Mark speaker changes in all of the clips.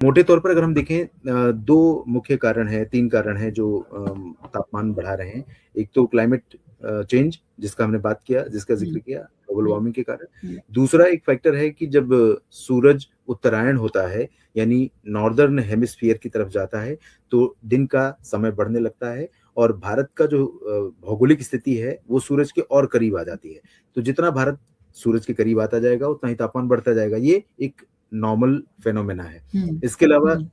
Speaker 1: मोटे तौर पर अगर हम देखें, 2 मुख्य कारण हैं, 3 कारण हैं जो तापमान बढ़ा रहे हैं। एक तो क्लाइमेट चेंज जिसका हमने बात किया, जिसका ज़िक्र
Speaker 2: हुँ,
Speaker 1: किया, ग्लोबल
Speaker 2: हुँ,
Speaker 1: वार्मिंग के कारण।
Speaker 2: हुँ,
Speaker 1: दूसरा एक फैक्टर है कि जब सूरज उत्तरायण होता है, यानी नॉर्दर्न हेमिस्फीयर की तरफ जाता है, तो दिन का समय बढ़ने लगता है और भारत का जो भौगोलिक स्थिति है, वो सूरज के और करीब आ जाती है। तो जितना भारत सूरज के करीब आता जाएगा, उतना ही तापमान बढ़ता जाएगा। ये एक नॉर्मल फिनोमेना है।
Speaker 2: हुँ,
Speaker 1: इसके अलावा
Speaker 2: हुँ,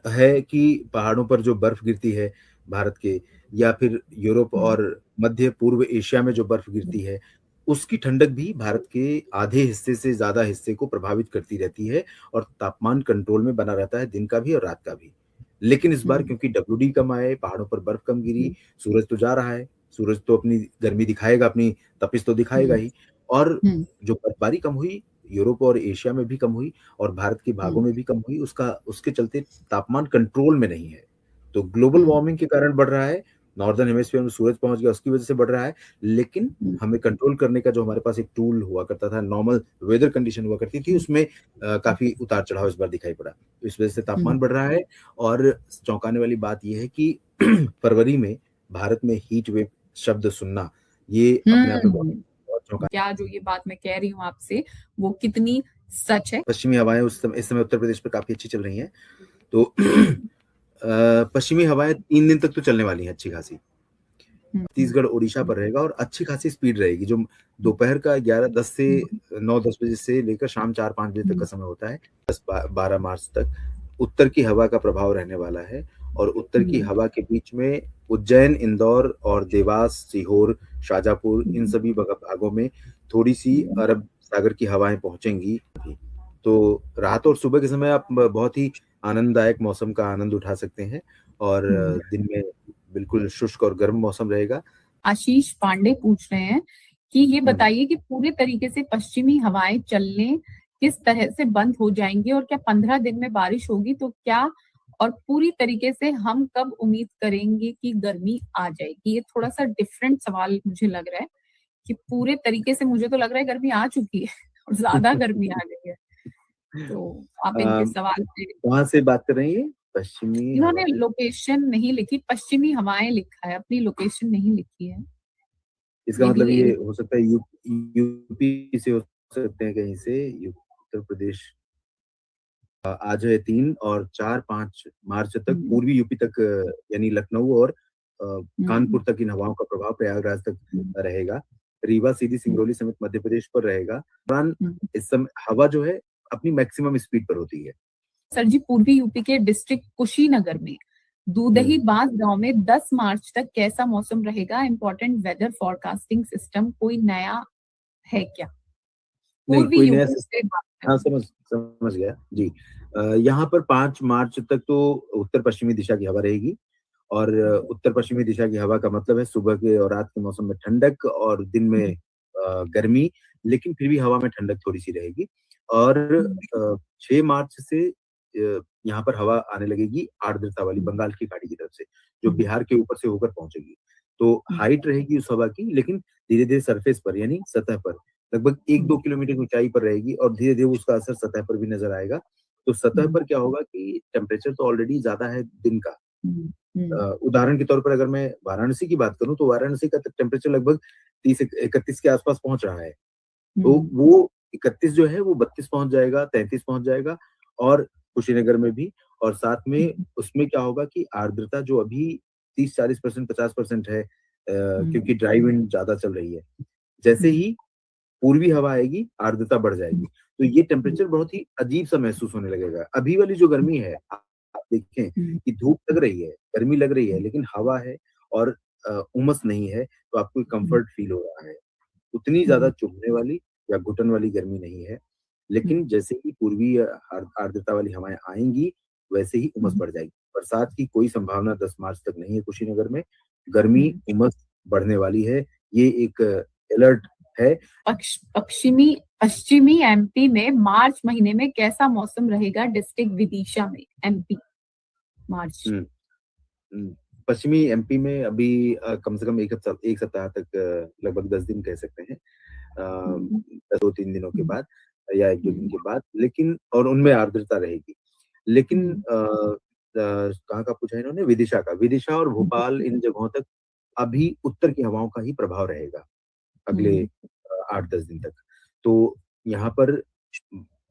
Speaker 1: है कि पहाड़ों पर जो बर्फ गिरती है भारत के, या फिर यूरोप
Speaker 2: हुँ,
Speaker 1: और मध्य पूर्व एशिया में जो बर्फ गिरती है, उसकी ठंडक भी भारत के आधे हिस्से से ज़्यादा हिस्से को प्रभावित करती रहती है और तापमान कंट्रोल में बना रहता है, दिन का भी और रात का भी। लेकिन इस बार
Speaker 2: हुँ,
Speaker 1: क्योंकि डब्ल्यूडी कम आए, पहाड़ों पर बर्फ कम गिरी,
Speaker 2: हुँ,
Speaker 1: सूरज तो जा रहा है, सूरज तो अपनी गर्मी दिखाएगा, अपनी तपिश तो दिखाएगा
Speaker 2: हुँ,
Speaker 1: ही, और
Speaker 2: हुँ,
Speaker 1: जो बर्फबारी कम हुई, यूरोप और एशिया में भी कम हुई और भारत के भागों
Speaker 2: हुँ,
Speaker 1: में भी कम हुई, उसका उसके चलते तापमान कंट्रोल में नहीं है। तो ग्लोबल
Speaker 2: हुँ,
Speaker 1: वार्मिंग के कारण बढ़ रहा है, नॉर्दर्न हेमिस्फीयर में सूरज पहुँच गया उसकी वजह से बढ़ रहा है, लेकिन
Speaker 2: हुँ,
Speaker 1: हमें कंट्रोल करने का जो हमारे पास एक टूल हुआ करता था, नॉर्मल वेदर कंडीशन हुआ करती थी,
Speaker 2: हुँ,
Speaker 1: उसमें काफ़ी उतार-चढ़ाव इस बार दिखाई पड़ा। तो इस वजह से
Speaker 2: हुँ,
Speaker 1: तापमान बढ़ रहा है और चौंकाने वाली बात ये है कि फरवरी में भारत में हीट वेव शब्द सुनना, ये अपने आप में बहुत
Speaker 2: हुँ।
Speaker 1: बहुत चौंका।
Speaker 2: क्या जो ये बात मैं कह रही हूँ आपसे, वो कितनी सच है?
Speaker 1: पश्चिमी हवाएँ इस समय उत्तर प्रदेश में काफ़ी अच्छी चल रही हैं। तो
Speaker 2: हुँ,
Speaker 1: पश्चिमी हवाएँ 3 दिन तक तो चलने वाली हैं अच्छी खासी।
Speaker 2: हुँ, हुँ,
Speaker 1: छत्तीसगढ़, ओडिशा पर रहेगा और अच्छी खासी स्पीड रहेगी, जो दोपहर का 11-10 से
Speaker 2: हुँ,
Speaker 1: 9-10 बजे से लेकर शाम 4-5 बजे तक
Speaker 2: हुँ,
Speaker 1: का समय होता है। 10-12 मार्च तक उत्तर की हवा का प्रभाव रहने वाला है और उत्तर की
Speaker 2: हुँ,
Speaker 1: हवा के बीच में उज्जैन, इंदौर और देवास, सीहोर, शाजापुर, इन
Speaker 2: हुँ,
Speaker 1: सभी भागों में थोड़ी-सी
Speaker 2: हुँ,
Speaker 1: अरब सागर की हवाएँ पहुँचेंगी। तो रात और सुबह के समय आप बहुत ही आनंददायक मौसम का आनंद उठा सकते हैं और
Speaker 2: हुँ।
Speaker 1: दिन में बिल्कुल शुष्क और गर्म मौसम रहेगा।
Speaker 2: आशीष पांडे पूछ रहे हैं कि ये
Speaker 1: हुँ।
Speaker 2: बताइए कि पूरे तरीके से पश्चिमी हवाएं चलने किस तरह से बंद हो जाएंगी और क्या 15 दिन में बारिश होगी तो क्या, और पूरी तरीके से हम कब उम्मीद करेंगे कि गर्मी आ जाएगी? ये थोड़ा सा डिफरेंट सवाल मुझे लग रहा है कि पूरे तरीके से मुझे तो लग रहा है गर्मी आ चुकी है और ज्यादा गर्मी आ गई है। तो आप इनके
Speaker 1: अ,
Speaker 2: सवाल पे,
Speaker 1: कहाँ से बात कर रही हैं? पश्चिमी
Speaker 2: इन्होंने
Speaker 1: हवाएँ?
Speaker 2: लोकेशन नहीं लिखी, पश्चिमी हवाएं लिखा है, अपनी लोकेशन नहीं लिखी है।
Speaker 1: इसका
Speaker 2: मे बी
Speaker 1: मतलब ये हो सकता है यूपी से हो सकते हैं कहीं से, उत्तर प्रदेश। आज है 3 और 4-5 मार्च तक
Speaker 2: हुँ,
Speaker 1: पूर्वी यूपी तक, यानी लखनऊ और
Speaker 2: हुँ,
Speaker 1: कानपुर तक इन हवाओं का प्रभाव प्रयागराज तक
Speaker 2: हुँ,
Speaker 1: रहेगा। रीवा, सीधी,
Speaker 2: हुँ,
Speaker 1: सिंगरौली समेत मध्य प्रदेश पर रहेगा। दौरान
Speaker 2: हुँ।
Speaker 1: इस समय हवा जो है अपनी मैक्सिमम स्पीड पर होती है।
Speaker 2: सर जी, पूर्वी यूपी के डिस्ट्रिक्ट कुशीनगर में दूधही
Speaker 1: हुँ।
Speaker 2: बांस गांव में 10 मार्च तक कैसा मौसम रहेगा? इम्पोर्टेंट वेदर फोरकास्टिंग सिस्टम कोई नया है क्या?
Speaker 1: नहीं,
Speaker 2: पूर्वी
Speaker 1: कोई नया
Speaker 2: यूपी से बात कर
Speaker 1: हाँ,
Speaker 2: रहे हैं।
Speaker 1: समझ गया। जी। यहाँ पर 5 मार्च तक तो उत्तर-पश्चिमी दिशा की हवा रहेगी और
Speaker 2: हुँ,
Speaker 1: उत्तर-पश्चिमी दिशा की हवा का मतलब है सुबह के और रात के मौसम में ठंडक और दिन में
Speaker 2: हुँ,
Speaker 1: गर्मी, लेकिन फिर भी हवा में ठंडक थोड़ी-सी रहेगी और
Speaker 2: हुँ,
Speaker 1: 6 मार्च से यहाँ पर हवा आने लगेगी आर्द्रता वाली
Speaker 2: हुँ,
Speaker 1: बंगाल की खाड़ी की तरफ से, जो
Speaker 2: हुँ,
Speaker 1: बिहार के ऊपर से होकर पहुँचेगी। तो
Speaker 2: हुँ,
Speaker 1: हाइट रहेगी उस हवा की, लेकिन धीरे-धीरे सरफेस पर यानी सतह पर लगभग 1-2
Speaker 2: हुँ,
Speaker 1: किलोमीटर की ऊँचाई पर रहेगी और धीरे-धीरे उसका असर सतह पर भी नज़र आएगा। तो सतह
Speaker 2: हुँ,
Speaker 1: पर क्या होगा कि टेम्परेचर तो ऑलरेडी ज़्यादा है दिन का।
Speaker 2: हुँ, हुँ,
Speaker 1: उदाहरण के तौर पर अगर मैं वाराणसी की बात करूँ, तो वाराणसी का टेम्परेचर लगभग 30 इक 31 के आस-पास पहुँच रहा है। तो
Speaker 2: हुँ,
Speaker 1: वो 31 जो है वो 32 पहुँच जाएगा, 33 पहुँच जाएगा और कुशीनगर में भी, और साथ में
Speaker 2: हुँ,
Speaker 1: उसमें क्या होगा कि आर्द्रता जो अभी 30-40% 50% है,
Speaker 2: हुँ,
Speaker 1: क्योंकि ड्राई विंड ज़्यादा चल रही है। जैसे
Speaker 2: हुँ,
Speaker 1: ही पूर्वी हवा आएगी, आर्द्रता बढ़
Speaker 2: हुँ,
Speaker 1: जाएगी। तो ये
Speaker 2: हुँ,
Speaker 1: टेम्परेचर बहुत ही अजीब-सा महसूस होने लगेगा। अभी वाली जो गर्मी है, आप देखें
Speaker 2: हुँ,
Speaker 1: कि धूप लग रही है, गर्मी लग रही है,
Speaker 2: हुँ,
Speaker 1: लेकिन हवा है और उमस नहीं है, तो आपको
Speaker 2: हुँ,
Speaker 1: कम्फर्ट फ़ील हो रहा है। उतनी ज़्यादा
Speaker 2: हुँ,
Speaker 1: चुभने वाली या घुटन वाली गर्मी नहीं है। लेकिन
Speaker 2: हुँ,
Speaker 1: जैसे ही पूर्वी आर्द्रता वाली हवाएँ आएँगी, वैसे ही उमस
Speaker 2: हुँ,
Speaker 1: बढ़ जाएगी। बरसात की कोई संभावना 10 मार्च तक नहीं है कुशीनगर में। गर्मी,
Speaker 2: हुँ।
Speaker 1: उमस बढ़ने वाली है। ये एक अलर्ट है।
Speaker 2: पश्चिमी एमपी में मार्च महीने में कैसा मौसम रहेगा? डिस्ट्रिक्ट विदिशा में एमपी मार्च।
Speaker 1: हुँ। हुँ। पश्चिमी एमपी में अभी कम से कम 1 सप्ताह तक, लगभग 10 दिन कह सकते हैं।
Speaker 2: हुँ,
Speaker 1: 2-3 दिनों के
Speaker 2: हुँ,
Speaker 1: बाद या 1-2 दिन
Speaker 2: हुँ,
Speaker 1: के बाद, लेकिन और उनमें आर्द्रता रहेगी। लेकिन
Speaker 2: हुँ,
Speaker 1: कहाँ का पूछा इन्होंने? विदिशा का। विदिशा और
Speaker 2: जी।
Speaker 1: भोपाल इन जगहों तक अभी उत्तर की हवाओं का ही प्रभाव रहेगा अगले
Speaker 2: हुँ,
Speaker 1: 8-10 दिन तक। तो यहाँ पर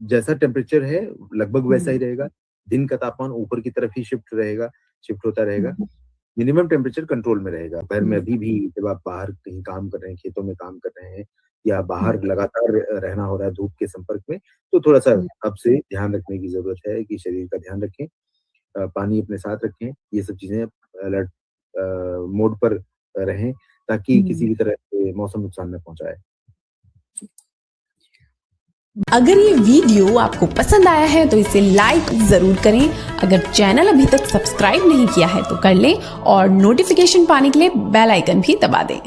Speaker 1: जैसा टेम्परेचर है लगभग वैसा ही
Speaker 2: हुँ,
Speaker 1: रहेगा। दिन का तापमान ऊपर की तरफ ही शिफ्ट होता रहेगा।
Speaker 2: हुँ,
Speaker 1: मिनिमम टेम्परेचर कंट्रोल में रहेगा। दोपहर में
Speaker 2: हुँ,
Speaker 1: अभी भी जब आप बाहर कहीं काम कर रहे हैं, खेतों में काम कर रहे हैं या
Speaker 2: हुँ,
Speaker 1: बाहर लगातार रहना हो रहा है धूप के संपर्क में, तो थोड़ा-सा
Speaker 2: हुँ,
Speaker 1: अब से ध्यान रखने की ज़रूरत है कि शरीर का ध्यान रखें। पानी अपने साथ रखें, ये सब चीज़ें अलर्ट मोड पर रहें ताकि किसी
Speaker 2: हुँ।
Speaker 1: भी तरह से मौसम नुकसान ना पहुँचाए।
Speaker 3: अगर ये वीडियो आपको पसंद आया है तो इसे लाइक ज़रूर करें। अगर चैनल अभी तक सब्सक्राइब नहीं किया है तो कर लें और नोटिफिकेशन पाने के लिए बेल आइकन भी दबा दें।